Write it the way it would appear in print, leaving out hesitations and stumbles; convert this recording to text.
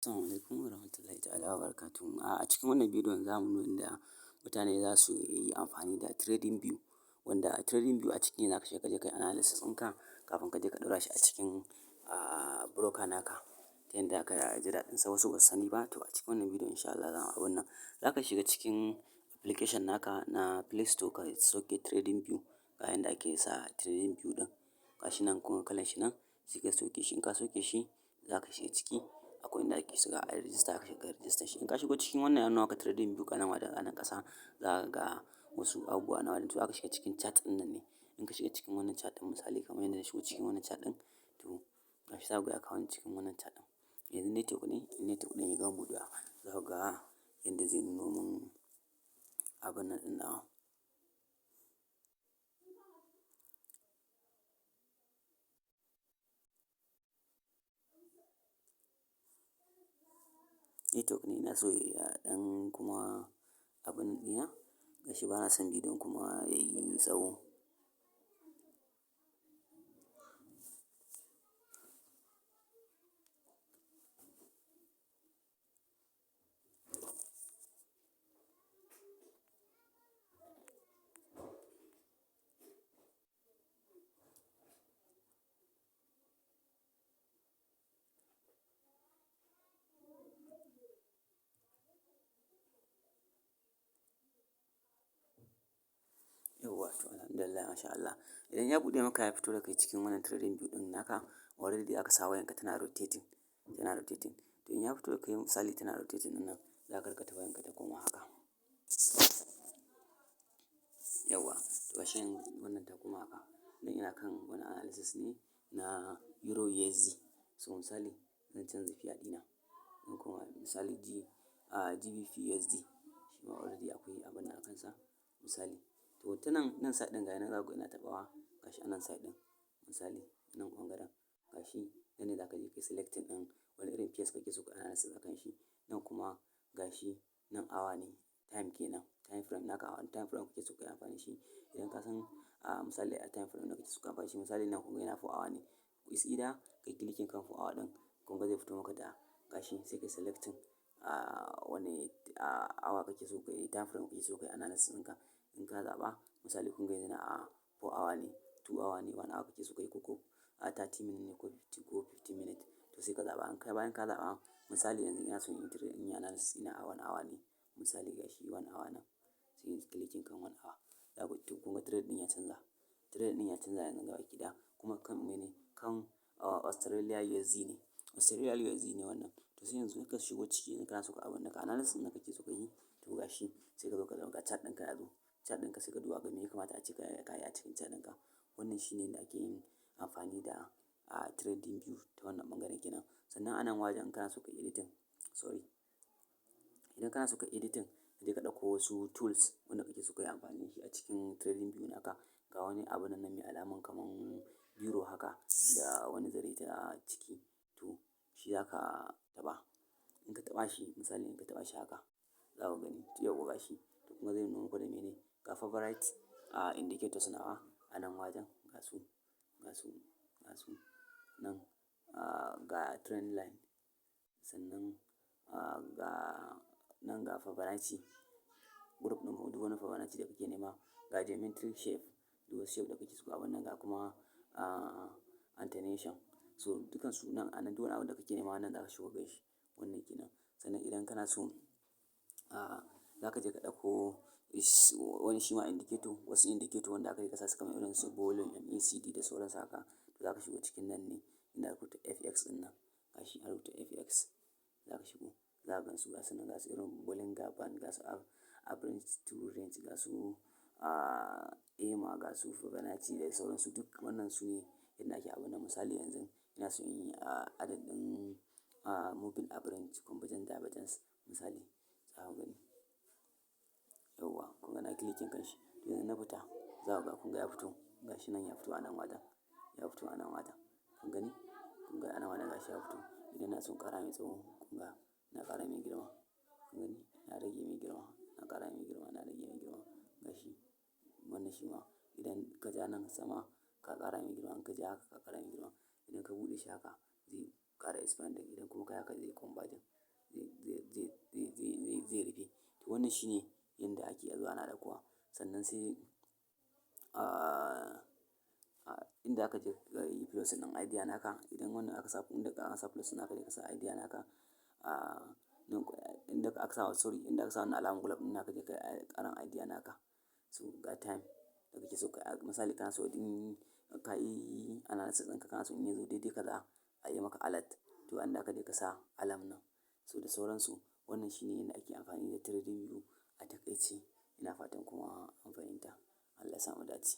Assalamu alaikum warahmatullahi ta'ala wabarakatuh. A cikin wannan bidiyon za mu nuna yadda mutane za su yi amfani da Trading View, wanda a Trading View a ciki ne za ka shiga ka je ka yi analysis ɗinka kafin ka je ka ɗora shi a cikin broker naka ta yanda ka ji daɗinsa. Wasu ba su sani ba, to a cikin wannan bidiyon insha Allah za mu abun nan. Za ka shiga cikin application naka na Play Store ka sauke Trading View, ga yanda ake sa Trading View ɗin. Ga shi nan kuma kalan shi nan, sai ka sauke shi. In ka sauke shi za ka shiga ciki, akwai inda ake shiga a yi register, ka shiga register shi. In ka shigo cikin wannan ya nuna maka Trading View a nan ƙasa, za ka ga wasu abubuwa na wannan, to za ka shiga cikin chat ɗin nan ne. In ka shiga cikin wannan chat ɗin misali kamar yadda na shigo cikin wannan chat ɗin, to ga shi za ku ga ya kawo ni cikin wannan chat ɗin. Yanzu network ne, in network ɗin ya gama buɗewa, za ku ga yanda zai nuno mun abun nan ɗin nawa. Network ne ina so ya ɗan kuma abun nan ɗina, gashi ba na son bidiyon kuma ya yi tsawo. Yauwa to alhamdulillah masha Allah. Idan ya buɗe maka ya fito da kai cikin wannan Trading View ɗin naka, already aka sa wayanka tana rotating, tana rotating. To in ya fito da kai misali tana rotating ɗin nan, za ka karkata wayanka ta koma haka. Yauwa, to gashi nan wannan ta koma haka. Dan ina kan wani analysis ne na Euro USD. So misali zan canza fiat ɗina, zan koma misali GBP USD. Shi ma already akwai abun nan a kansa misali. To ta nan side ɗin ga nan za ku ga ina taɓawa, gashi a nan side ɗin misali nan ɓangaren gashi nan ne za ka je ka yi selecting ɗin wani irin pace kake so ka yi analysis a kan shi. Nan kuma gashi nan awa ne, time kenan, time frame naka, wane time frame kake so ka yi amfani da shi. Idan ka san misali a time frame da kake so ka yi amfani da shi, misali nan kun ga yana 4 hour ne. It's either ka yi clicking kan 4 hour ɗin, kun ga zai fito maka da gashi sai ka yi selecting wane awa kake so ka yi, time frame kake so ka yi analysis ɗinka. In ka zaɓa misali kun ga yanzu na 4 hour ne, 2 hour ne, 1 hour kake so ka yi ko 30 minutes ne ko 50 minutes. To sai ka zaɓa. Bayan ka zaɓa misali yanzu ina so in yi analysis ina a 1 hour ne, misali gashi 1 hour nan, sai in yi clicking kan 1 hour. To kun ga trade ɗin ya canza, trade ɗin ya canza yanzu gaba ɗaya. Kuma kan mene? Kan Australia USD ne, Australia USD ne wannan. To sai yanzu in ka shigo ciki in kana so ka abun naka analysis ɗin da kake so ka yi, to gashi sai ka zo ka ga chat ɗinka ya zo. Chat ɗinka sai ka duba ga me ya kamata ace ka yi a cikin chat ɗinka. Wannan shi ne yanda ake yin amfani da Trading View ta wannan ɓangaren kenan. Sannan a nan wajen in kana so ka yi editing, sorry. Idan kana so ka yi editing, ka je ka ɗauko wasu tools wanda kake so ka yi amfani da shi a cikin Trading View naka. Ga wani abun nan mai alaman kaman biro haka da wani zare ta ciki, to shi za ka taɓa. In ka taɓa shi misali in ka taɓa shi haka, za ku gani yauwa gashi. To kuma zai nuno muku da mene? Ga favorite indicators nawa a nan wajen gasu nan ga trend line. Sannan nan ga Fibonacci group ɗin duk wani Fibonacci da kake nema. Ga geometric shape, duk wasu shape da kake so abun nan, ga kuma alternation. So dukansu nan a nan duk wani abun da kake nema nan za ka shigo gashi, wannan kenan. Sannan idan kana so za ka je ka ɗauko wani shi ma indicator, wasu indicator wanda aka yi ƙasa su kamar irin su volume, MACD da sauran su haka. To za ka shigo cikin nan ne inda aka rubuta FX ɗin nan, gashi an rubuta FX. Za ka shigo, za ka gan su gasu nan gasu irin Bollinger Band, gasu average to range, gasu EMA, gasu Fibonacci da sauran su. Duk wannan su ne yanda ake abun nan. Misali yanzu ina so in yi adadin moving average, convergence divergence misali, za ku gani. Yauwa kun ga na clicking kan shi. To yanzu na fita, za ku ga kun ga ya fito, gashi nan ya fito a nan wajen, ya fito a nan wajen. Kun gani? Kun ga a nan wajen gashi ya fito. Idan ina so in ƙara mai tsawo, kun ga na ƙara mai girma. Kun gani? Na rage mai girma, na ƙara mai girma, na rage mai girma. Gashi wannan shi ma idan ka ja nan sama ka ƙara mai girma, in ka ja haka ka ƙara mai girma. Idan ka buɗe shi haka zai ƙara expanding, idan kuma ka yi haka zai converging. zai rufe. To wannan shine yanda ake zuwa ana ɗaukowa. Sannan sai, inda aka je ka yi closing ɗin idea naka. Idan wannan aka sa, inda aka sa plus naka je ka sa idea naka. Inda aka sa, sorry, inda aka sa wannan alamar glove ɗin naka je ka yi ƙarin idea naka. So ga time da kake so ka yi. Misali kana so in ka yi analysis ɗinka kana so in yazo daidai kaza a yi maka alert. To inda aka je ka sa alarm nan. So da sauransu. Wannan shine yanda ake amfani da TradingView a taƙaice. Ina fatan kuma an fahimta. Allah ya sa mu dace.